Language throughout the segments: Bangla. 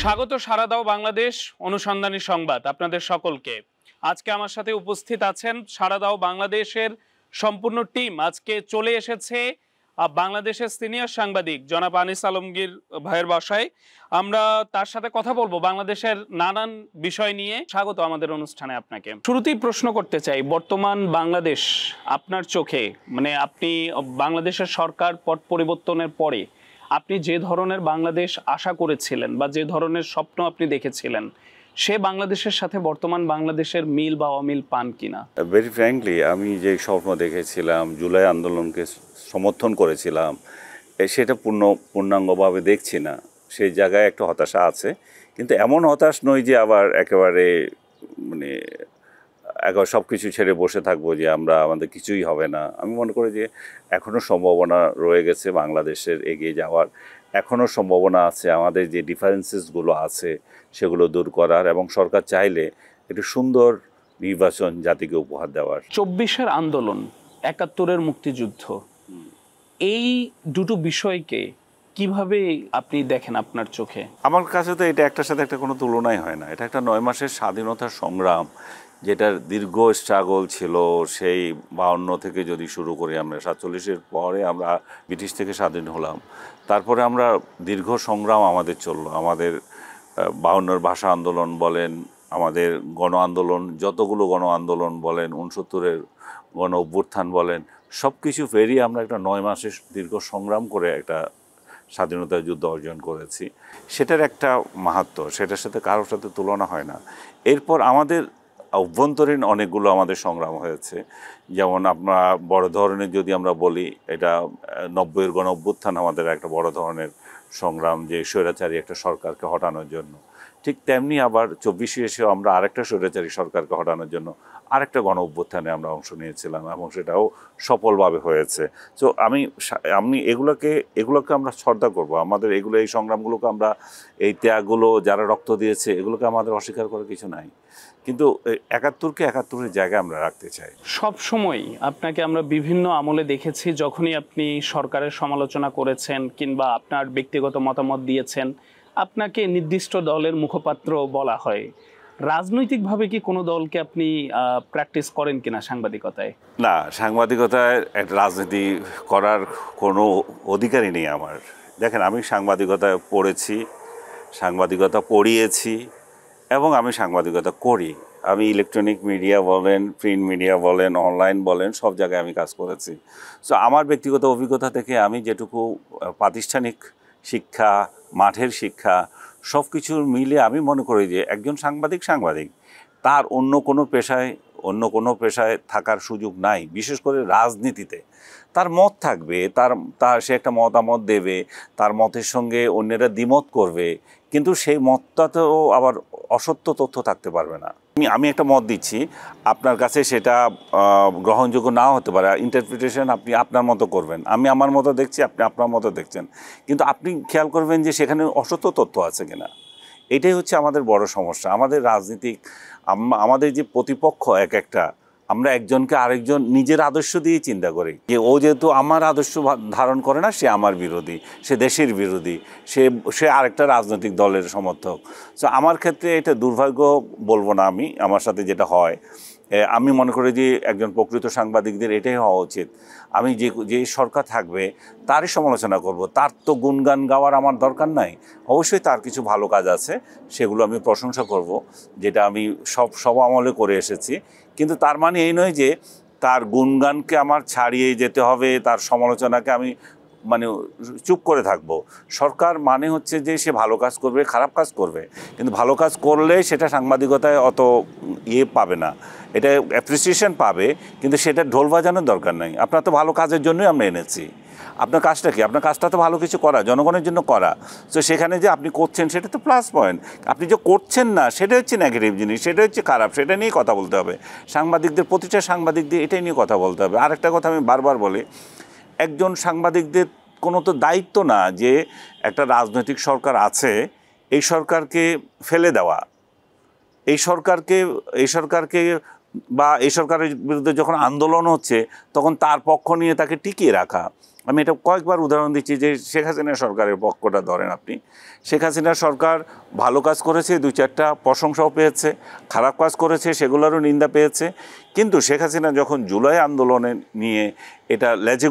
স্বাগত সারা দাও বাংলাদেশ অনুসন্ধানী সংবাদ আপনাদের সকলকে। আজকে আমার সাথে উপস্থিত আছেন সারা দাও বাংলাদেশের সম্পূর্ণ টিম। আজকে চলে এসেছে বাংলাদেশের সিনিয়র সাংবাদিক জনাব আনিস আলমগীর ভাইয়ের বাসায়। আমরা তার সাথে কথা বলবো বাংলাদেশের নানান বিষয় নিয়ে। স্বাগত আমাদের অনুষ্ঠানে আপনাকে। শুরুতেই প্রশ্ন করতে চাই, বর্তমান বাংলাদেশ আপনার চোখে, মানে আপনি বাংলাদেশের সরকার পট পরিবর্তনের পরে আপনি যে ধরনের বাংলাদেশ আশা করেছিলেন বা যে ধরনের স্বপ্ন আপনি দেখেছিলেন, সে বাংলাদেশের সাথে বর্তমান বাংলাদেশের মিল বা অমিল পান কিনা? ভেরি ফ্র্যাঙ্কলি, আমি যে স্বপ্ন দেখেছিলাম, জুলাই আন্দোলনকে সমর্থন করেছিলাম, সেটা পূর্ণাঙ্গভাবে দেখছি না। সেই জায়গায় একটা হতাশা আছে, কিন্তু এমন হতাশ নই যে আবার একেবারে সব কিছু ছেড়ে বসে থাকবো যে আমাদের কিছুই হবে না। আমি মনে করি যে এখনও সম্ভাবনা রয়ে গেছে বাংলাদেশের এগিয়ে যাওয়ার, এখনও সম্ভাবনা আছে আমাদের যে ডিফারেন্সেসগুলো আছে সেগুলো দূর করার, এবং সরকার চাইলে একটু সুন্দর নির্বাচন জাতিকে উপহার দেওয়ার। 24-এর আন্দোলন, 71-এর মুক্তিযুদ্ধ, এই দুটো বিষয়কে কিভাবে আপনি দেখেন আপনার চোখে? আমার কাছে তো এটা একটার সাথে একটা কোনো তুলনাই হয় না। এটা একটা 9 মাসের স্বাধীনতার সংগ্রাম, যেটার দীর্ঘ স্ট্রাগল ছিল। সেই 52 থেকে যদি শুরু করি, আমরা 47-এর পরে আমরা ব্রিটিশ থেকে স্বাধীন হলাম, তারপরে আমরা দীর্ঘ সংগ্রাম আমাদের চললো। আমাদের 52-এর ভাষা আন্দোলন বলেন, আমাদের গণ আন্দোলন, যতগুলো গণ আন্দোলন বলেন, 69-এর গণ অভ্যুত্থান বলেন, সব কিছু পেরিয়ে আমরা একটা 9 মাসের দীর্ঘ সংগ্রাম করে একটা স্বাধীনতার যুদ্ধ অর্জন করেছি। সেটার একটা মাহাত্ম্য, সেটার সাথে কারোর সাথে তুলনা হয় না। এরপর আমাদের অভ্যন্তরীণ অনেকগুলো আমাদের সংগ্রাম হয়েছে। যেমন আমরা বড় ধরনের যদি আমরা বলি, এটা 90-এর গণ অভ্যুত্থান আমাদের একটা বড় ধরনের সংগ্রাম, যে স্বৈরাচারী একটা সরকারকে হটানোর জন্য। ঠিক তেমনি আবার 24-এ এসেও আমরা আরেকটা স্বৈরাচারী সরকারকে হটানোর জন্য আরেকটা গণ অভ্যুত্থানে আমরা অংশ নিয়েছিলাম, এবং সেটাও সফলভাবে হয়েছে। তো আমি এগুলোকে আমরা শ্রদ্ধা করবো। আমাদের এই সংগ্রামগুলোকে আমরা, এই ত্যাগগুলো, যারা রক্ত দিয়েছে, এগুলোকে আমাদের অস্বীকার করার কিছু নাই। কিন্তু 71-কে 71-এর জায়গায় আমরা রাখতে চাই। সব সময় আপনাকে আমরা বিভিন্ন আমলে দেখেছি, যখনই আপনি সরকারের সমালোচনা করেছেন কিংবা আপনার ব্যক্তিগত মতামত দিয়েছেন, আপনাকে নির্দিষ্ট দলের মুখপাত্র বলা হয়। রাজনৈতিকভাবে কি কোনো দলকে আপনি প্র্যাকটিস করেন কিনা সাংবাদিকতায়? না, সাংবাদিকতায় রাজনীতি করার কোনো অধিকারই নেই আমার। দেখেন, আমি সাংবাদিকতায় পড়েছি, সাংবাদিকতা পড়িয়েছি, এবং আমি সাংবাদিকতা করি। আমি ইলেকট্রনিক মিডিয়া বলেন, প্রিন্ট মিডিয়া বলেন, অনলাইন বলেন, সব জায়গায় আমি কাজ করেছি। সো আমার ব্যক্তিগত অভিজ্ঞতা থেকে আমি যেটুকু প্রাতিষ্ঠানিক শিক্ষা, মাঠের শিক্ষা, সব কিছুর মিলে আমি মনে করি যে একজন সাংবাদিক তার অন্য কোনো পেশায় থাকার সুযোগ নাই। বিশেষ করে রাজনীতিতে তার মত থাকবে, সে একটা মতামত দেবে, তার মতের সঙ্গে অন্যেরা দ্বিমত করবে, কিন্তু সেই মতটাতেও আবার অসত্য তথ্য থাকতে পারবে না। আমি একটা মত দিচ্ছি, আপনার কাছে সেটা গ্রহণযোগ্য নাও হতে পারে, ইন্টারপ্রিটেশন আপনি আপনার মতো করবেন, আমি আমার মতো দেখছি, আপনি আপনার মতো দেখছেন, কিন্তু আপনি খেয়াল করবেন যে সেখানে অসত্য তথ্য আছে কিনা। এটাই হচ্ছে আমাদের বড় সমস্যা। আমাদের যে প্রতিপক্ষ একটা, আমরা একজনকে আরেকজন নিজের আদর্শ দিয়ে চিন্তা করি, যে ও যেহেতু আমার আদর্শ ধারণ করে না, সে আমার বিরোধী, সে দেশের বিরোধী, সে আরেকটা রাজনৈতিক দলের সমর্থক। সো আমার ক্ষেত্রে এটা দুর্ভাগ্য বলবো না আমি, আমার সাথে যেটা হয়, আমি মনে করি যে একজন প্রকৃত সাংবাদিকদের এটাই হওয়া উচিত। আমি যে সরকার থাকবে তারই সমালোচনা করব, তার তো গুণগান গাওয়ার আমার দরকার নাই। অবশ্যই তার কিছু ভালো কাজ আছে, সেগুলো আমি প্রশংসা করব, যেটা আমি সব আমলে করে এসেছি। কিন্তু তার মানে এই নয় যে তার গুণগানকে আমার ছাড়িয়ে যেতে হবে, তার সমালোচনাকে আমি চুপ করে থাকবো। সরকার মানে হচ্ছে যে সে ভালো কাজ করবে, খারাপ কাজ করবে, কিন্তু ভালো কাজ করলে সেটা সাংবাদিকতায় অত পাবে না, এটা অ্যাপ্রিসিয়েশন পাবে, কিন্তু সেটা ঢোল বাজানোর দরকার নাই। আপনার তো ভালো কাজের জন্যই আমরা এনেছি। আপনার কাজটা কি? আপনার কাজটা তো ভালো কিছু করা, জনগণের জন্য করা। তো সেখানে যে আপনি করছেন সেটা তো প্লাস পয়েন্ট, আপনি যে করছেন না সেটা হচ্ছে নেগেটিভ জিনিস, সেটা হচ্ছে খারাপ, সেটা নিয়ে কথা বলতে হবে প্রতিটা সাংবাদিকদের এটাই নিয়ে কথা বলতে হবে। আরেকটা কথা আমি বারবার বলি, একজন সাংবাদিকদের কোনো তো দায়িত্ব না যে একটা রাজনৈতিক সরকার আছে, এই সরকারকে ফেলে দেওয়া, এই সরকারকে বা এই সরকারের বিরুদ্ধে যখন আন্দোলন হচ্ছে তখন তার পক্ষ নিয়ে তাকে টিকিয়ে রাখা। আমি এটা কয়েকবার উদাহরণ দিচ্ছি যে শেখ হাসিনা সরকারের পক্ষটা ধরেন আপনি। শেখ হাসিনা সরকার ভালো কাজ করেছে, 2-4টা প্রশংসাও পেয়েছে, খারাপ কাজ করেছে সেগুলোরও নিন্দা পেয়েছে। কিন্তু শেখ হাসিনা যখন জুলাই আন্দোলনে নিয়ে এটা লেজে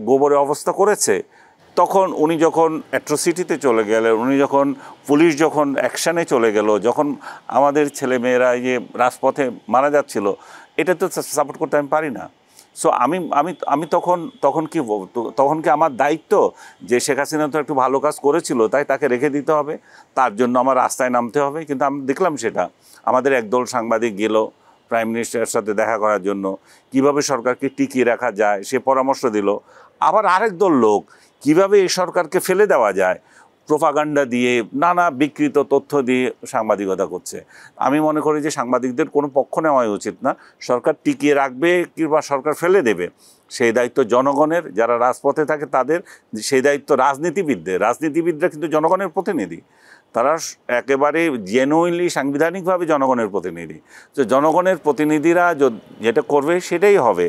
গোবরে অবস্থা করেছে, তখন উনি যখন অ্যাট্রোসিটিতে চলে গেলেন, উনি যখন পুলিশ যখন অ্যাকশানে চলে গেল, যখন আমাদের ছেলেমেয়েরা যে রাজপথে মারা যাচ্ছিল, এটা তো সাপোর্ট করতে আমি পারি না। সো আমি আমি আমি তখন কি আমার দায়িত্ব যে শেখ হাসিনা তো একটু ভালো কাজ করেছিল তাই তাকে রেখে দিতে হবে, তার জন্য আমার রাস্তায় নামতে হবে? কিন্তু আমি দেখলাম সেটা আমাদের একদল সাংবাদিক গেল প্রাইম মিনিস্টারের সাথে দেখা করার জন্য, কিভাবে সরকারকে টিকিয়ে রাখা যায় সে পরামর্শ দিল। আবার আরেক দল লোক কিভাবে এই সরকারকে ফেলে দেওয়া যায় প্রোপাগান্ডা দিয়ে, নানা বিকৃত তথ্য দিয়ে সাংবাদিকতা করছে। আমি মনে করি যে সাংবাদিকদের কোনো পক্ষ নেওয়াই উচিত না। সরকার টিকিয়ে রাখবে কিংবা সরকার ফেলে দেবে সেই দায়িত্ব জনগণের, যারা রাজপথে থাকে তাদের, সেই দায়িত্ব রাজনীতিবিদরা কিন্তু জনগণের প্রতিনিধি, তারা একেবারে জেনুইনলি সাংবিধানিকভাবে জনগণের প্রতিনিধি। তো জনগণের প্রতিনিধিরা যেটা করবে সেটাই হবে।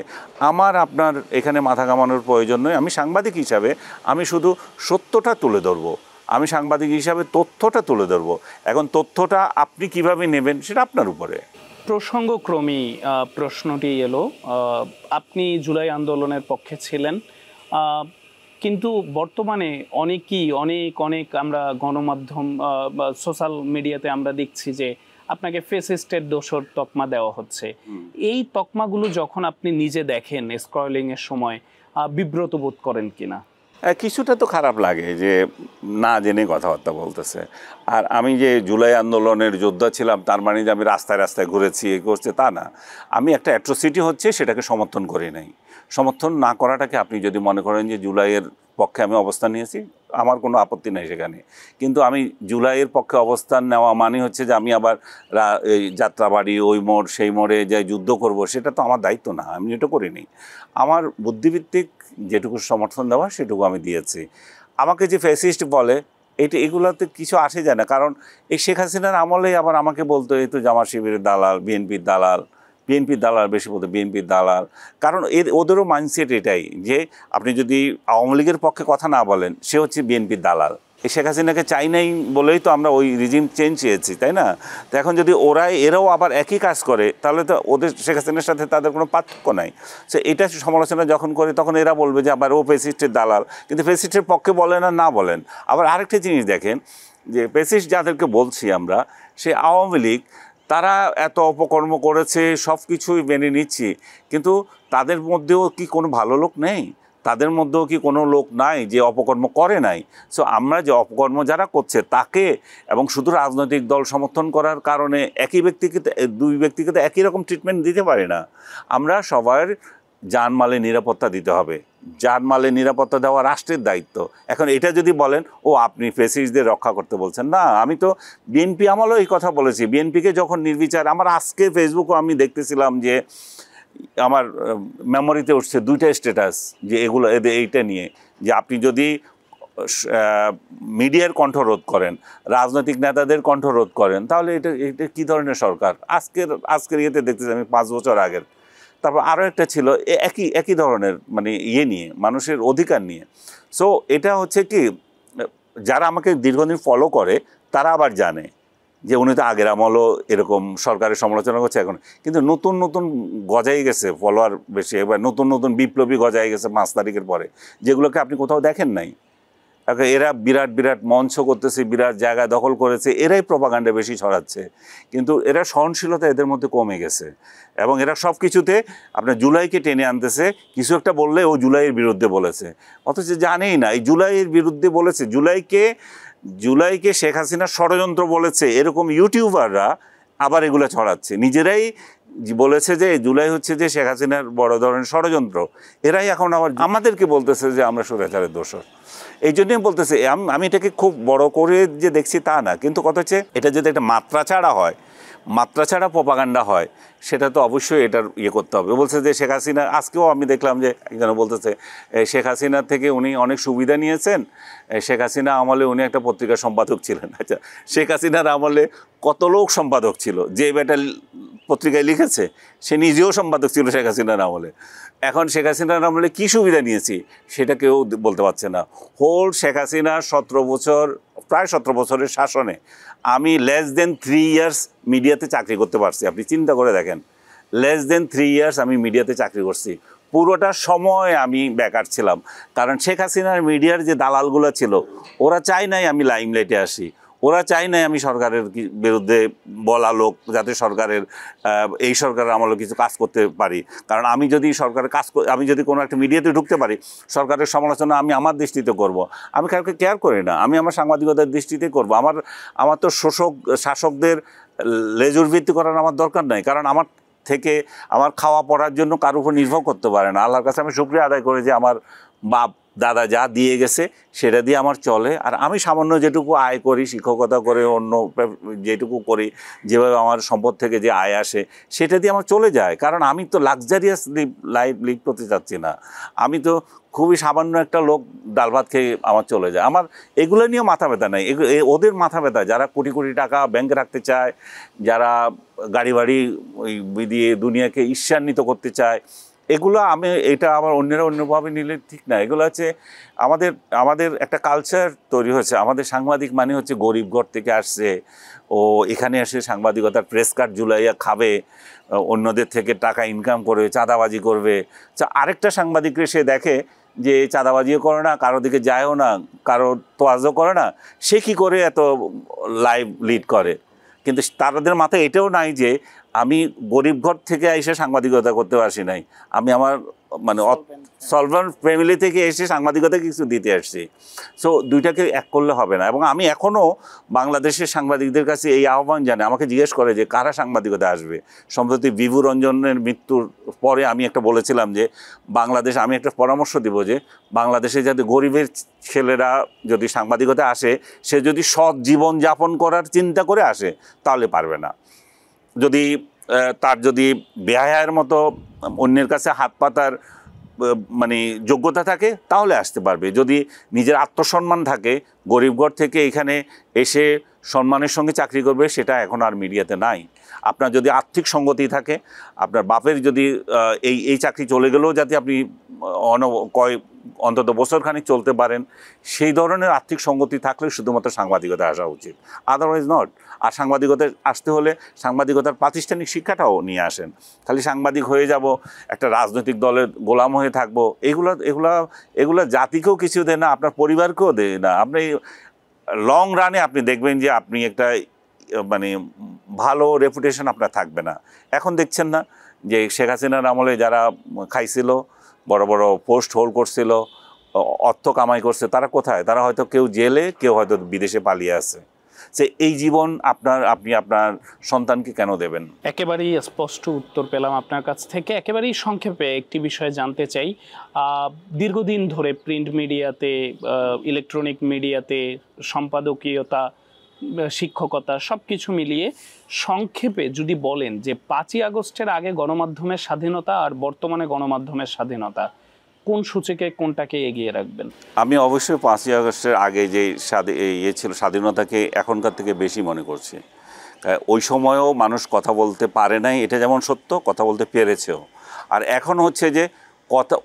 আমার আপনার এখানে মাথা ঘামানোর প্রয়োজন নয়। আমি সাংবাদিক হিসাবে আমি শুধু সত্যটা তুলে ধরবো, আমি সাংবাদিক হিসাবে তথ্যটা তুলে ধরবো। এখন তথ্যটা আপনি কিভাবে নেবেন সেটা আপনার উপরে। প্রসঙ্গক্রমেই প্রশ্নটি এলো, আপনি জুলাই আন্দোলনের পক্ষে ছিলেন, কিন্তু বর্তমানে অনেক আমরা গণমাধ্যম সোশ্যাল মিডিয়াতে আমরা দেখছি যে আপনাকে ফেসিস্টের দোসর তকমা দেওয়া হচ্ছে। এই তকমাগুলো যখন আপনি নিজে দেখেন স্ক্রলিং এর সময়, বিব্রত বোধ করেন কিনা? কিছুটা তো খারাপ লাগে যে না জেনে কথাবার্তা বলতেছে। আর আমি যে জুলাই আন্দোলনের যোদ্ধা ছিলাম তার মানে যে আমি রাস্তায় রাস্তায় ঘুরেছি এ করছে তা না। আমি একটা অ্যাট্রোসিটি হচ্ছে সেটাকে সমর্থন করি নাই। সমর্থন না করাটাকে আপনি যদি মনে করেন যে জুলাইয়ের পক্ষে আমি অবস্থান নিয়েছি, আমার কোনো আপত্তি নেই সেখানে। কিন্তু আমি জুলাইয়ের পক্ষে অবস্থান নেওয়া মানে হচ্ছে যে আমি আবার এই যাত্রাবাড়ি ওই মোড় সেই মোড়ে যাই যুদ্ধ করব, সেটা তো আমার দায়িত্ব না, আমি এটা করিনি। আমার বুদ্ধিভিত্তিক যেটুকু সমর্থন দেওয়া সেটুকু আমি দিয়েছি। আমাকে যে ফ্যাসিস্ট বলে এগুলোতে কিছু আসে যায় না, কারণ এই শেখ হাসিনার আমলেই আবার আমাকে বলতো এই তো জামাত শিবিরের দালাল, বিএনপির দালাল বেশি বলতো, বিএনপির দালাল। কারণ ওদেরও মাইন্ডসেট এটাই যে আপনি যদি আওয়ামী লীগের পক্ষে কথা না বলেন সে হচ্ছে বিএনপির দালাল। এই শেখ হাসিনাকে চাই নাই বলেই তো আমরা ওই রিজিম চেঞ্জ চেয়েছি, তাই না? তো এখন যদি এরাও আবার একই কাজ করে তাহলে তো ওদের শেখ হাসিনার সাথে তাদের কোনো পার্থক্য নাই। সো এটা সমালোচনা যখন করে তখন এরা বলবে যে আবার ও ফেসিস্টের দালাল, কিন্তু ফেসিস্টের পক্ষে বলেন আর না বলেন। আবার আরেকটা জিনিস দেখেন যে ফেসিস্ট যাদেরকে বলছি আমরা, সে আওয়ামী লীগ, তারা এত অপকর্ম করেছে সব কিছুই মেনে নিচ্ছি, কিন্তু তাদের মধ্যেও কি কোনো ভালো লোক নেই? তাদের মধ্যেও কি কোনো লোক নাই যে অপকর্ম করে নাই? সো আমরা যে অপকর্ম যারা করছে তাকে, এবং শুধু রাজনৈতিক দল সমর্থন করার কারণে দুই ব্যক্তিকে তো একই রকম ট্রিটমেন্ট দিতে পারি না। আমরা সবার জানমালের নিরাপত্তা দিতে হবে। জানমালের নিরাপত্তা দেওয়া রাষ্ট্রের দায়িত্ব। এখন এটা যদি বলেন ও আপনি ফেসিস্টদের রক্ষা করতে বলছেন, না, আমি তো বিএনপি আমলেও এই কথা বলেছি। বিএনপিকে যখন নির্বিচার, আমার আজকে ফেসবুকও আমি দেখতেছিলাম যে আমার মেমোরিতে উঠছে 2টা স্ট্যাটাস যে এইটা নিয়ে যে আপনি যদি মিডিয়ার কণ্ঠরোধ করেন, রাজনৈতিক নেতাদের কণ্ঠরোধ করেন, তাহলে এটা কী ধরনের সরকার? আজকের ইয়েতে দেখতেছি আমি 5 বছর আগের। তারপর আরও একটা ছিল একই ধরনের মানে নিয়ে, মানুষের অধিকার নিয়ে। সো এটা হচ্ছে কি, যারা আমাকে দীর্ঘদিন ফলো করে তারা আবার জানে যে উনি তো আগের আমলও এরকম সরকারের সমালোচনা করছে এখন, কিন্তু নতুন গজাই গেছে ফলোয়ার বেশি, এবার নতুন বিপ্লবী গজাই গেছে 5 তারিখের পরে, যেগুলোকে আপনি কোথাও দেখেন নাই। এরা বিরাট মঞ্চ করতেছে, বিরাট জায়গা দখল করেছে, এরাই প্রপাগান্ডা বেশি ছড়াচ্ছে। কিন্তু এরা সহনশীলতা এদের মধ্যে কমে গেছে, এবং এরা সব কিছুতে আপনার জুলাইকে টেনে আনতেছে। কিছু একটা বললে ও জুলাইয়ের বিরুদ্ধে বলেছে, অথচ জানেই না এই জুলাইয়ের বিরুদ্ধে বলেছে। জুলাইকে শেখ হাসিনা ষড়যন্ত্র বলেছে, এরকম ইউটিউবাররা আবার এগুলো ছড়াচ্ছে। নিজেরাই বলেছে যে জুলাই হচ্ছে যে শেখ হাসিনার বড় ধরনের ষড়যন্ত্র, এরাই এখন আবার আমাদেরকে বলতেছে যে আমরা স্বৈরাচারের দোষর। এই জন্যই বলতেছে, আমি এটাকে খুব বড় করে যে দেখছি তা না, কিন্তু কথা হচ্ছে এটা যদি একটা মাত্রা ছাড়া প্রপাগান্ডা হয়, সেটা তো অবশ্যই এটার করতে হবে। বলছে যে শেখ হাসিনা, আজকেও আমি দেখলাম যে একজন বলতেছে শেখ হাসিনার থেকে উনি অনেক সুবিধা নিয়েছেন, শেখ হাসিনা আমলে উনি একটা পত্রিকার সম্পাদক ছিলেন। আচ্ছা, শেখ হাসিনার আমলে কত লোক সম্পাদক ছিল? যে বেটা পত্রিকায় লিখেছে? সে নিজেও সম্পাদক ছিল শেখ হাসিনার আমলে। এখন শেখ হাসিনার আমলে কী সুবিধা নিয়েছি সেটা কেউ বলতে পারছে না। হোল শেখ হাসিনার 17 বছর, প্রায় 17 বছরের শাসনে আমি লেস দেন 3 ইয়ার্স মিডিয়াতে চাকরি করতে পারছি। আপনি চিন্তা করে দেখেন, লেস দেন 3 ইয়ার্স আমি মিডিয়াতে চাকরি করছি। পুরোটা সময় আমি বেকার ছিলাম, কারণ শেখ হাসিনার মিডিয়ার যে দালালগুলো ছিল ওরা চায় নাই আমি লাইমলাইটে আসি, ওরা চায় নাই আমি সরকারের বিরুদ্ধে বলা লোক, যাতে সরকারের এই সরকারের আমলে কিছু কাজ করতে পারি। কারণ আমি যদি সরকারের আমি যদি কোনো একটা মিডিয়াতে ঢুকতে পারি, সরকারের সমালোচনা আমি আমার দৃষ্টিতে করব। আমি কাউকে কেয়ার করি না, আমি আমার সাংবাদিকতার দৃষ্টিতে করব। আমার তো শাসকদের লেজুর ভিত্তি করার আমার দরকার নাই, কারণ আমার থেকে আমার খাওয়া পড়ার জন্য কারোর উপর নির্ভর করতে পারে না। আল্লাহর কাছে আমি শুকরিয়া আদায় করি যে আমার বাপ দাদা যা দিয়ে গেছে সেটা দিয়ে আমার চলে। আর আমি সামান্য যেটুকু আয় করি, শিক্ষকতা করে অন্য যেটুকু করি, যেভাবে আমার সম্পদ থেকে যে আয় আসে সেটা দিয়ে আমার চলে যায়। কারণ আমি তো লাক্সারিয়াস লাইফ লিড করতে চাচ্ছি না, আমি তো খুবই সামান্য একটা লোক, ডাল ভাত খেয়ে আমার চলে যায়। আমার এগুলো নিয়ে মাথা ব্যথা নেই, ওদের মাথা ব্যথা যারা কোটি কোটি টাকা ব্যাংকে রাখতে চায়, যারা গাড়ি বাড়ি দিয়ে দুনিয়াকে ঈর্ষান্বিত করতে চায়। এগুলো এটা আবার অন্যরা অন্যভাবে নিলে ঠিক না। এগুলো হচ্ছে আমাদের একটা কালচার তৈরি হয়েছে। আমাদের সাংবাদিক মানে হচ্ছে গরিব ঘর থেকে আসছে, ও এখানে এসে সাংবাদিকতার প্রেস কার্ড ঝুলাইয়া খাবে, অন্যদের থেকে টাকা ইনকাম করবে, চাঁদাবাজি করবে। আরেকটা সাংবাদিককে সে দেখে যে চাঁদাবাজিও করে না, কারো দিকে যায়ও না, কারো তোয়াজও করে না, সে কি করে এত লাইভ লিড করে। কিন্তু তাদের মাথায় এটাও নাই যে আমি গরিব ঘর থেকে এসে সাংবাদিকতা করতে আসি নাই, আমি আমার মানে সলভেন্ট ফ্যামিলি থেকে এসে সাংবাদিকতা কিছু দিতে আসছি। সো দুইটাকে এক করলে হবে না। এবং আমি এখনও বাংলাদেশের সাংবাদিকদের কাছে এই আহ্বান জানাই, আমাকে জিজ্ঞেস করে যে কারা সাংবাদিকতা আসবে। সম্প্রতি বিভু রঞ্জনের মৃত্যুর পরে আমি একটা বলেছিলাম যে আমি একটা পরামর্শ দিব যে বাংলাদেশে যাতে গরিবের ছেলেরা যদি সাংবাদিকতা আসে, সে যদি সৎ জীবন যাপন করার চিন্তা করে আসে তাহলে পারবে না। যদি তার বেহায়ার মতো অন্যের কাছে হাত পাতার মানে যোগ্যতা থাকে তাহলে আসতে পারবে। যদি নিজের আত্মসম্মান থাকে, গরিবঘর থেকে এখানে এসে সম্মানের সঙ্গে চাকরি করবে, সেটা এখন আর মিডিয়াতে নাই। আপনার যদি আর্থিক সঙ্গতি থাকে, আপনার বাপের যদি এই চাকরি চলে গেলেও যাতে আপনি অন্তত বছরখানিক চলতে পারেন, সেই ধরনের আর্থিক সঙ্গতি থাকলে শুধুমাত্র সাংবাদিকতা আসা উচিত, আদারওয়াইজ নট। আর সাংবাদিকতায় আসতে হলে সাংবাদিকতার প্রাতিষ্ঠানিক শিক্ষাটাও নিয়ে আসেন। খালি সাংবাদিক হয়ে যাব, একটা রাজনৈতিক দলের গোলাম হয়ে থাকবো, এগুলো জাতিকেও কিছু দেয় না, আপনার পরিবারকেও দেয় না। আপনি লং রানে আপনি দেখবেন যে আপনি একটা মানে ভালো রেপুটেশন আপনার থাকবে না। এখন দেখছেন না যে শেখ হাসিনার আমলে যারা খাইছিল, বড় বড় পোস্ট হোল্ড করছিল, অর্থ কামাই করছে, তারা কোথায়? তারা হয়তো কেউ জেলে, কেউ হয়তো বিদেশে পালিয়ে আছে। যে এই জীবন আপনি আপনার সন্তানকে কেন দেবেন? একেবারেই স্পষ্ট উত্তর পেলাম আপনার কাছ থেকে। একেবারেই সংক্ষেপে একটি বিষয় জানতে চাই। দীর্ঘদিন ধরে প্রিন্ট মিডিয়াতে, ইলেকট্রনিক মিডিয়াতে সম্পাদকীয়তা, শিক্ষকতা সব কিছু মিলিয়ে সংক্ষেপে যদি বলেন যে 5ই আগস্টের আগে গণমাধ্যমের স্বাধীনতা আর বর্তমানে গণমাধ্যমের স্বাধীনতা, কোন সূচকে কোনটাকে এগিয়ে রাখবেন? আমি অবশ্যই 5ই আগস্টের আগে যে ছিল স্বাধীনতাকে এখনকার থেকে বেশি মনে করছি। ওই সময়েও মানুষ কথা বলতে পারে নাই, এটা যেমন সত্য, কথা বলতে পেরেছেও। আর এখন হচ্ছে যে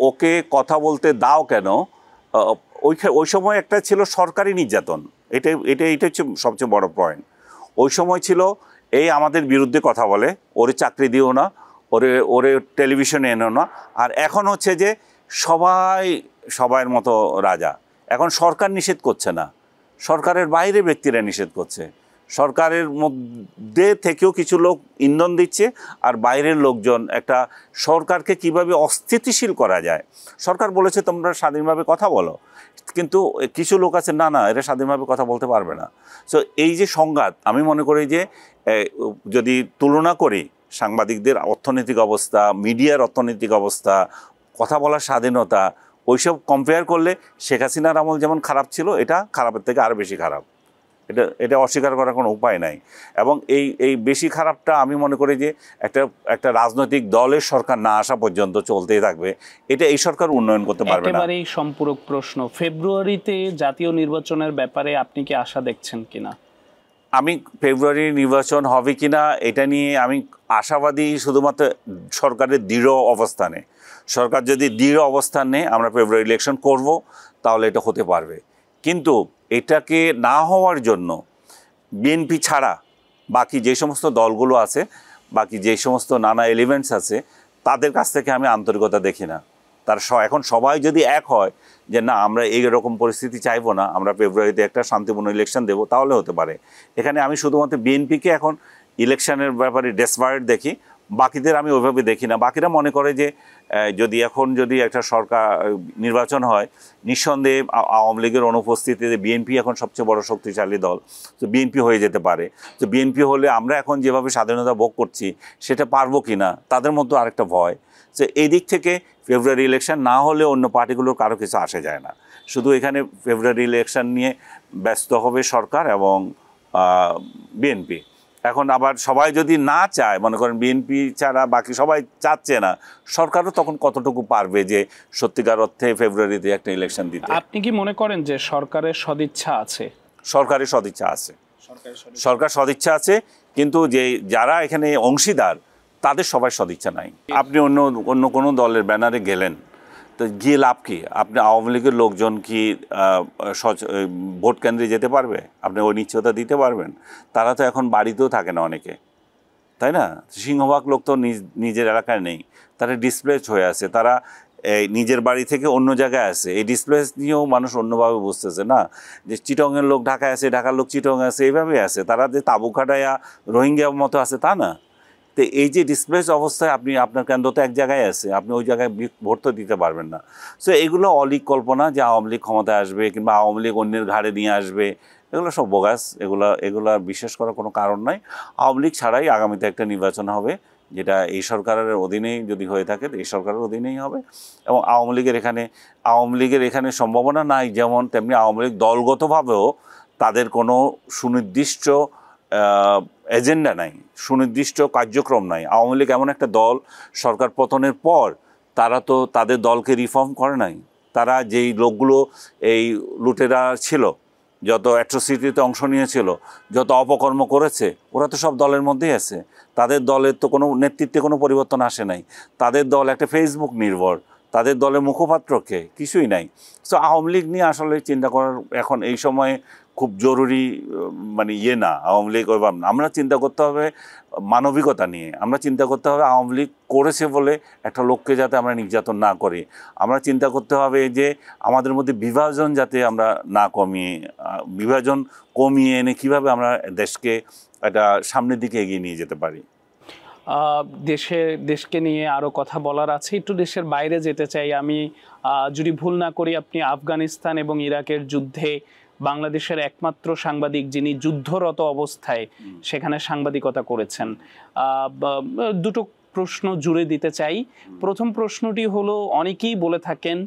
ওকে কথা বলতে দাও কেন, ওই সময় একটা ছিল সরকারি নির্যাতন, এটা হচ্ছে সবচেয়ে বড় পয়েন্ট। ওই সময় ছিল এই আমাদের বিরুদ্ধে কথা বলে, ওরে চাকরি দিও না, ওরে টেলিভিশনে এনো না। আর এখন হচ্ছে যে সবাইয়ের মতো রাজা। এখন সরকার নিষেধ করছে না, সরকারের বাইরে ব্যক্তিরা নিষেধ করছে। সরকারের মধ্যে থেকেও কিছু লোক ইন্ধন দিচ্ছে, আর বাইরের লোকজন একটা সরকারকে কিভাবে অস্থিতিশীল করা যায়। সরকার বলেছে তোমরা স্বাধীনভাবে কথা বলো, কিন্তু কিছু লোক আছে না, এরা স্বাধীনভাবে কথা বলতে পারবে না। সো এই যে সংঘাত, আমি মনে করি যে যদি তুলনা করি সাংবাদিকদের অর্থনৈতিক অবস্থা, মিডিয়ার অর্থনৈতিক অবস্থা, কথা বলার স্বাধীনতা, ওইসব কম্পেয়ার করলে শেখ হাসিনার আমল যেমন খারাপ ছিল, এটা খারাপের থেকে আরও বেশি খারাপ। এটা অস্বীকার করার কোনো উপায় নাই। এবং এই বেশি খারাপটা আমি মনে করি যে একটা রাজনৈতিক দলের সরকার না আসা পর্যন্ত চলতেই থাকবে। এটা এই সরকার উন্নয়ন করতে পারবে না। একেবারেই সম্পূরক প্রশ্ন, ফেব্রুয়ারিতে জাতীয় নির্বাচনের ব্যাপারে আপনি কি আশা দেখছেন কিনা? আমি ফেব্রুয়ারি নির্বাচন হবে কি না এটা নিয়ে আমি আশাবাদী শুধুমাত্র সরকারের দৃঢ় অবস্থানে। সরকার যদি দৃঢ় অবস্থান নেয় আমরা ফেব্রুয়ারি ইলেকশন করব, তাহলে এটা হতে পারবে। কিন্তু এটাকে না হওয়ার জন্য বিএনপি ছাড়া বাকি যে সমস্ত দলগুলো আছে, বাকি যে সমস্ত নানা এলিমেন্টস আছে, তাদের কাছ থেকে আমি আন্তরিকতা দেখি না। তার এখন সবাই যদি এক হয় যে না আমরা এই রকম পরিস্থিতি চাইবো না, আমরা ফেব্রুয়ারিতে একটা শান্তিপূর্ণ ইলেকশন দেবো, তাহলে হতে পারে। এখানে আমি শুধুমাত্র বিএনপিকে এখন ইলেকশনের ব্যাপারে ডেসপারেট দেখি, বাকিদের আমি ওইভাবে দেখি না। বাকিরা মনে করে যে যদি একটা সরকার নির্বাচন হয়, নিঃসন্দেহে আওয়ামী লীগের অনুপস্থিতিতে বিএনপি এখন সবচেয়ে বড় শক্তিশালী দল, তো বিএনপি হয়ে যেতে পারে। তো বিএনপি হলে আমরা এখন যেভাবে স্বাধীনতা ভোগ করছি সেটা পারবো কি না, তাদের মধ্যে আরেকটা ভয়। তো এই দিক থেকে ফেব্রুয়ারি ইলেকশন না হলে অন্য পার্টিগুলোর কারো কিছু আসে যায় না। শুধু এখানে ফেব্রুয়ারি ইলেকশন নিয়ে ব্যস্ত হবে সরকার এবং বিএনপি। এখন আবার সবাই যদি না চায়, মনে করেন বিএনপি ছাড়া বাকি সবাই চাচ্ছে না, সরকারও তখন কতটুকু পারবে যে সত্যিকার অর্থে ফেব্রুয়ারিতে একটা ইলেকশন দিতে? আপনি কি মনে করেন যে সরকারের সদিচ্ছা আছে? সরকারের সদিচ্ছা আছে, সরকার সদিচ্ছা আছে, কিন্তু যে যারা এখানে অংশীদার তাদের সবাই সদিচ্ছা নাই। আপনি অন্য অন্য কোনো দলের ব্যানারে গেলেন, তো গিয়ে লাভ কি? আপনি আওয়ামী লীগের লোকজন কি ভোট কেন্দ্রে যেতে পারবে? আপনি ওই নিশ্চয়তা দিতে পারবেন? তারা তো এখন বাড়িতেও থাকে না অনেকে, তাই না? সিংহভাগ লোক তো নিজের এলাকায় নেই, তারা ডিসপ্লেস হয়ে আছে, তারা এই নিজের বাড়ি থেকে অন্য জায়গায় আছে। এই ডিসপ্লেস নিয়েও মানুষ অন্যভাবে বুঝতেছে না যে চিটংয়ের লোক ঢাকায় আছে, ঢাকার লোক চিটং আছে, এইভাবেই আছে। তারা যে তাবু খাটাইয়া রোহিঙ্গা মতো আছে তা না। তো এই যে ডিসপ্লেস অবস্থায় আপনি আপনার কেন্দ্র তো এক জায়গায় আছে, আপনি ওই জায়গায় ভোট তো দিতে পারবেন না। সো এগুলো অলীক কল্পনা যে আওয়ামী লীগ ক্ষমতায় আসবে কিংবা আওয়ামী লীগ অন্যের ঘাড়ে নিয়ে আসবে, এগুলো সব বোগাস। এগুলা বিশ্বাস করার কোনো কারণ নাই। আওয়ামী লীগ ছাড়াই আগামীতে একটা নির্বাচন হবে, যেটা এই সরকারের অধীনেই যদি হয়ে থাকে এই সরকারের অধীনেই হবে। এবং আওয়ামী লীগের এখানে সম্ভাবনা নাই যেমন, তেমনি আওয়ামী লীগ দলগতভাবেও তাদের কোনো সুনির্দিষ্ট এজেন্ডা নাই, সুনির্দিষ্ট কার্যক্রম নাই। আওয়ামী লীগ এমন একটা দল, সরকার পতনের পর তারা তো তাদের দলকে রিফর্ম করে নাই। তারা যেই লোকগুলো এই লুটেরা ছিল, যত অ্যাট্রোসিটিতে অংশ নিয়েছিল, যত অপকর্ম করেছে, ওরা তো সব দলের মধ্যেই আছে। তাদের দলের তো কোনো নেতৃত্বে কোনো পরিবর্তন আসে নাই। তাদের দল একটা ফেসবুক নির্ভর, তাদের দলের মুখপাত্রকে কিছুই নাই। সো আওয়ামী লীগ নিয়ে আসলে চিন্তা করার এখন এই সময়ে খুব জরুরি মানে না। আওয়ামী লীগ আমরা চিন্তা করতে হবে মানবিকতা নিয়ে। আমরা চিন্তা করতে হবে আওয়ামী লীগ করেছে বলে একটা লোককে যাতে আমরা নির্যাতন না করি। আমরা চিন্তা করতে হবে যে আমাদের মধ্যে বিভাজন যাতে আমরা না বিভাজন কমিয়ে এনে কীভাবে আমরা দেশকে একটা সামনের দিকে এগিয়ে নিয়ে যেতে পারি। দেশকে নিয়ে আরও কথা বলার আছে, একটু দেশের বাইরে যেতে চাই আমি। যদি ভুল না করি আপনি আফগানিস্তান এবং ইরাকের যুদ্ধে বাংলাদেশের একমাত্র সাংবাদিক যিনি যুদ্ধরত অবস্থায় সেখানে সাংবাদিকতা করেছেন। দুটো প্রশ্ন জুড়ে দিতে চাই। প্রথম প্রশ্নটি হলো, অনেকেই বলে থাকেন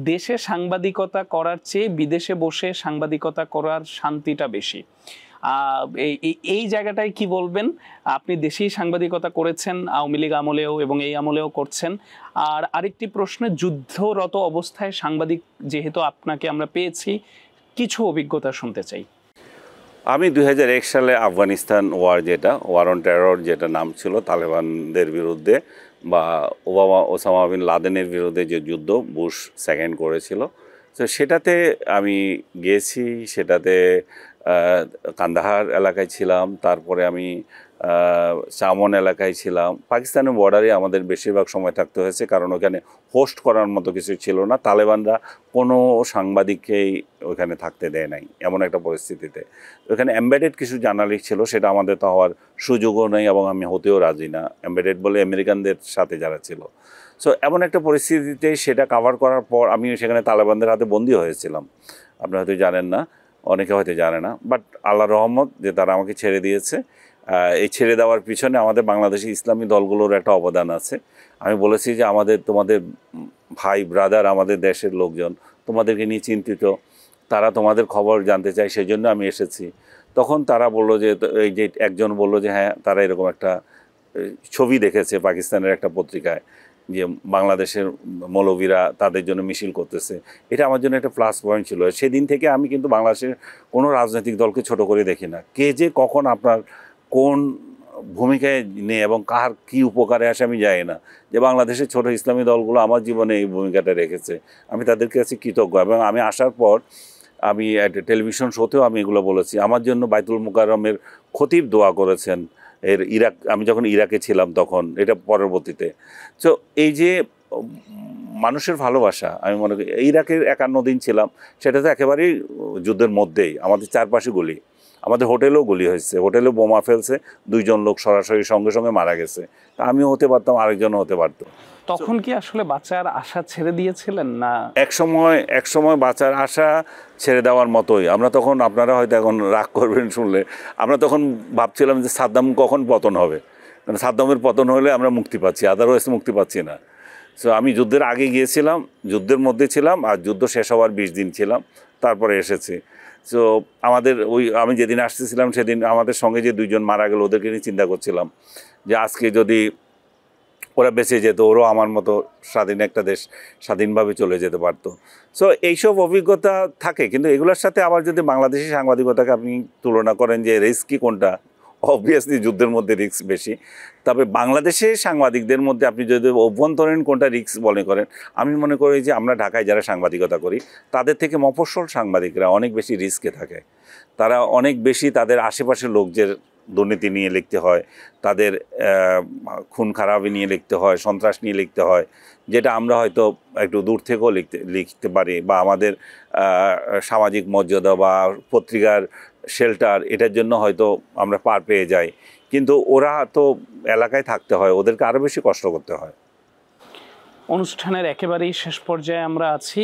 দেশে সাংবাদিকতা করার চেয়ে বিদেশে বসে সাংবাদিকতা করার শান্তিটা বেশি। এই জায়গাটায় কি বলবেন? আপনি দেশেই সাংবাদিকতা করেছেন আওয়ামী লীগ আমলেও এবং এই আমলেও করছেন। আর আরেকটি প্রশ্ন, যুদ্ধরত অবস্থায় সাংবাদিক যেহেতু আপনাকে আমরা পেয়েছি, কিছু অভিজ্ঞতা শুনতে চাই। আমি 2001 সালে আফগানিস্তান ওয়ার অন টেরর যেটা নাম ছিল, তালেবানদের বিরুদ্ধে বা ওসামা বিন লাদেনের বিরুদ্ধে যে যুদ্ধ বুশ সেকেন্ড করেছিল, তো সেটাতে আমি গিয়েছি। সেটাতে কান্দাহার এলাকায় ছিলাম, তারপরে আমি চামন এলাকায় ছিলাম। পাকিস্তানের বর্ডারে আমাদের বেশিরভাগ সময় থাকতে হয়েছে, কারণ ওখানে হোস্ট করার মতো কিছু ছিল না। তালেবানরা কোনো সাংবাদিককেই ওখানে থাকতে দেয় নাই এমন একটা পরিস্থিতিতে। ওখানে এমবেডেড কিছু জার্নালিস্ট ছিল, সেটা আমাদের তো হওয়ার সুযোগও নেই এবং আমি হতেও রাজি না। এমবেডেড বলে আমেরিকানদের সাথে যারা ছিল। সো এমন একটা পরিস্থিতিতে সেটা কাভার করার পর আমি সেখানে তালেবানদের হাতে বন্দী হয়েছিলাম। আপনি হয়তো জানেন না, অনেকে হয়তো জানে না, বাট আল্লাহর রহমত যে তারা আমাকে ছেড়ে দিয়েছে। এই ছেড়ে দেওয়ার পিছনে আমাদের বাংলাদেশি ইসলামী দলগুলোর একটা অবদান আছে। আমি বলেছি যে তোমাদের ভাই ব্রাদার, আমাদের দেশের লোকজন তোমাদেরকে নিয়ে চিন্তিত, তারা তোমাদের খবর জানতে চায়, সেই জন্য আমি এসেছি। তখন তারা বললো যে, এই যে একজন বললো যে হ্যাঁ তারা এরকম একটা ছবি দেখেছে পাকিস্তানের একটা পত্রিকায়, যে বাংলাদেশের মৌলবীরা তাদের জন্য মিছিল করতেছে, এটা আমার জন্য একটা প্লাস পয়েন্ট ছিল। সেদিন থেকে আমি কিন্তু বাংলাদেশের কোনো রাজনৈতিক দলকে ছোট করে দেখি না। কে যে কখন আপনার কোন ভূমিকায় নেই এবং কার কী উপকারে আসে আমি জানি না। যে বাংলাদেশের ছোট ইসলামী দলগুলো আমার জীবনে এই ভূমিকাটা রেখেছে, আমি তাদের কাছে কৃতজ্ঞ। এবং আমি আসার পর আমি একটা টেলিভিশন শোতেও আমি এগুলো বলেছি। আমার জন্য বাইতুল মুকাররমের খতিব দোয়া করেছেন ইরাক, আমি যখন ইরাকে ছিলাম তখন, এটা পরবর্তীতে। তো এই যে মানুষের ভালোবাসা, আমি মনে করি ইরাকের 51 দিন ছিলাম, সেটা তো একেবারেই যুদ্ধের মধ্যেই, আমাদের চারপাশে গুলি, আমাদের হোটেলেও গুলি হয়েছে, হোটেলে বোমা ফেলছে, 2 জন লোক সরাসরি সঙ্গে সঙ্গে মারা গেছে। তা আমিও হতে পারতাম, আরেকজনও হতে পারতো। তখন কি আসলে বাঁচার আশা ছেড়ে দিয়েছিলেন না? এক সময় বাঁচার আশা ছেড়ে দেওয়ার মতোই। আমরা তখন, আপনারা হয়তো এখন রাগ করবেন শুনলে, আমরা তখন ভাবছিলাম যে সাদ্দাম কখন পতন হবে, কারণ সাদ্দামের পতন হলে আমরা মুক্তি পাচ্ছি, আদারওয়াইজ মুক্তি পাচ্ছি না। সো আমি যুদ্ধের আগে গিয়েছিলাম, যুদ্ধের মধ্যে ছিলাম, আর যুদ্ধ শেষ হওয়ার 20 দিন ছিলাম, তারপরে এসেছি। সো আমাদের আমি যেদিন আসতেছিলাম সেদিন আমাদের সঙ্গে যে 2 জন মারা গেল, ওদেরকে নিয়ে চিন্তা করছিলাম যে আজকে যদি ওরা বেঁচে যেত, ওরও আমার মতো স্বাধীন একটা দেশ স্বাধীনভাবে চলে যেতে পারতো। সো এইসব অভিজ্ঞতা থাকে, কিন্তু এগুলোর সাথে আবার যদি বাংলাদেশি সাংবাদিকতাকে আপনি তুলনা করেন যে রিস্কি কোনটা, অবভিয়াসলি যুদ্ধের মধ্যে রিস্ক বেশি। তবে বাংলাদেশের সাংবাদিকদের মধ্যে আপনি যদি অভ্যন্তরীণ কোনটা রিস্ক মনে করেন, আমি মনে করি যে আমরা ঢাকায় যারা সাংবাদিকতা করি তাদের থেকে মফস্বল সাংবাদিকরা অনেক বেশি রিস্কে থাকে। তারা অনেক বেশি তাদের আশেপাশের লোকদের দুর্নীতি নিয়ে লিখতে হয়, তাদের খুন খারাপি নিয়ে লিখতে হয়, সন্ত্রাস নিয়ে লিখতে হয়, যেটা আমরা হয়তো একটু দূর থেকেও লিখতে পারি, বা আমাদের সামাজিক মর্যাদা বা পত্রিকার শেল্টার, এটার জন্য হয়তো আমরা পার পেয়ে যাই। কিন্তু ওরা তো এলাকায় থাকতে হয়, ওদেরকে আরও বেশি কষ্ট করতে হয়। অনুষ্ঠানের একেবারেই শেষ পর্যায়ে আমরা আছি।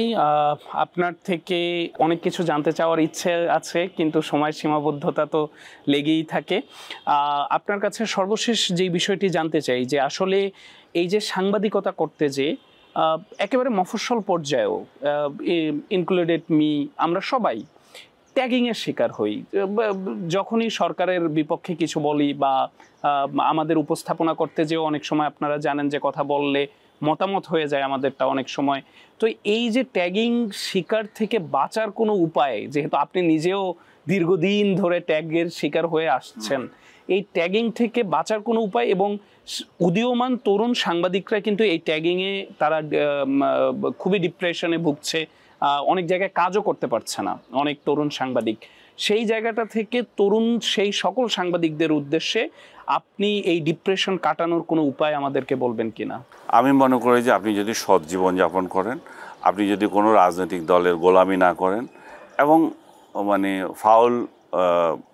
আপনার থেকে অনেক কিছু জানতে চাওয়ার ইচ্ছে আছে, কিন্তু সময় সীমাবদ্ধতা তো লেগেই থাকে। আপনার কাছে সর্বশেষ যেই বিষয়টি জানতে চাই, যে আসলে এই যে সাংবাদিকতা করতে যে একেবারে মফস্বল পর্যায়েও, ইনক্লুডেড মি, আমরা সবাই ট্যাগিংয়ের শিকার হই। যখনই সরকারের বিপক্ষে কিছু বলি বা আমাদের উপস্থাপনা করতে যেও অনেক সময় আপনারা জানেন যে কথা বললে মতামত হয়ে যায় আমাদেরটা অনেক সময়। তো এই যে ট্যাগিং শিকার থেকে বাঁচার কোনো উপায়, যেহেতু আপনি নিজেও দীর্ঘদিন ধরে ট্যাগের শিকার হয়ে আসছেন, এই ট্যাগিং থেকে বাঁচার কোনো উপায়? এবং উদীয়মান তরুণ সাংবাদিকরা কিন্তু এই ট্যাগিংয়ে তারা খুবই ডিপ্রেশনে ভুগছে, অনেক জায়গায় কাজও করতে পারছে না অনেক তরুণ সাংবাদিক। সেই জায়গাটা থেকে তরুণ সেই সকল সাংবাদিকদের উদ্দেশ্যে আপনি এই ডিপ্রেশন কাটানোর কোনো উপায় আমাদেরকে বলবেন কিনা? আমি মনে করি যে আপনি যদি সৎ জীবনযাপন করেন, আপনি যদি কোনো রাজনৈতিক দলের গোলামি না করেন, এবং মানে ফাউল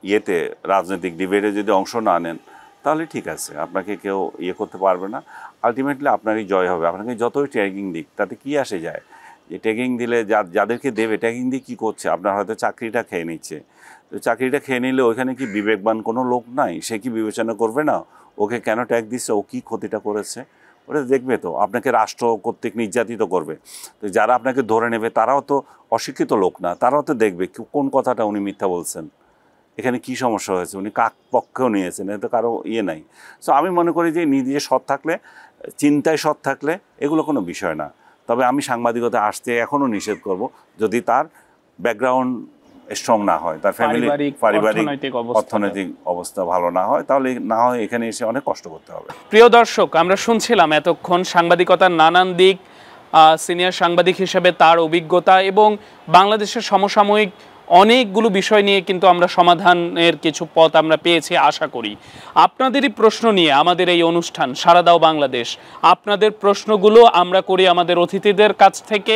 ইয়েতে রাজনৈতিক ডিবেটে যদি অংশ না নেন, তাহলে ঠিক আছে, আপনাকে কেউ করতে পারবে না। আলটিমেটলি আপনারই জয় হবে। আপনাকে যতই ট্যাগিং দিক, তাতে কি আসে যায়? যে ট্যাগিং দিলে যাদেরকে দেবে, ট্যাগিং দিয়ে কী করছে? আপনার হয়তো চাকরিটা খেয়ে নিচ্ছে। তো চাকরিটা খেয়ে নিলে ওইখানে কি বিবেকবান কোনো লোক নাই? সে কি বিবেচনা করবে না ওকে কেন ট্যাগ দিচ্ছে, ও কী ক্ষতিটা করেছে? ওটা দেখবে তো। আপনাকে রাষ্ট্র কর্তৃক নির্যাতিত করবে, তো যারা আপনাকে ধরে নেবে তারাও তো অশিক্ষিত লোক না, তারাও তো দেখবে কোন কথাটা উনি মিথ্যা বলছেন, এখানে কি সমস্যা হয়েছে, উনি কাক পক্ষেও নিয়েছেন, এটা কারো নাই। সো আমি মনে করি যে নিজে সৎ থাকলে, চিন্তায় সৎ থাকলে এগুলো কোনো বিষয় না। তবে আমি সাংবাদিকতা আসতে এখনও নিষেধ করব, যদি তার ব্যাকগ্রাউন্ড স্ট্রং না হয়, তার ফ্যামিলি, পারিবারিক অর্থনৈতিক অবস্থা ভালো না হয়, তাহলে না হয় এখানে এসে অনেক কষ্ট করতে হবে। প্রিয় দর্শক, আমরা শুনছিলাম এতক্ষণ সাংবাদিকতার নানান দিক, সিনিয়র সাংবাদিক হিসেবে তার অভিজ্ঞতা, এবং বাংলাদেশের সমসাময়িক অনেকগুলো বিষয় নিয়ে কিন্তু আমরা সমাধানের কিছু পথ আমরা পেয়েছি আশা করি। আপনাদেরই প্রশ্ন নিয়ে আমাদের এই অনুষ্ঠান সাড়া দাও বাংলাদেশ, আপনাদের প্রশ্নগুলো আমরা করি আমাদের অতিথিদের কাছ থেকে।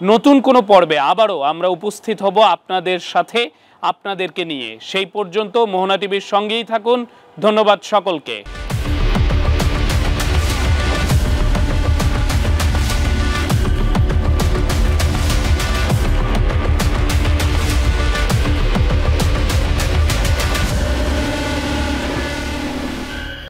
নতুন কোনো পর্বে আবারও আমরা উপস্থিত হব আপনাদের সাথে, আপনাদেরকে নিয়ে। সেই পর্যন্ত মোহনা টিভির সঙ্গেই থাকুন। ধন্যবাদ সকলকে।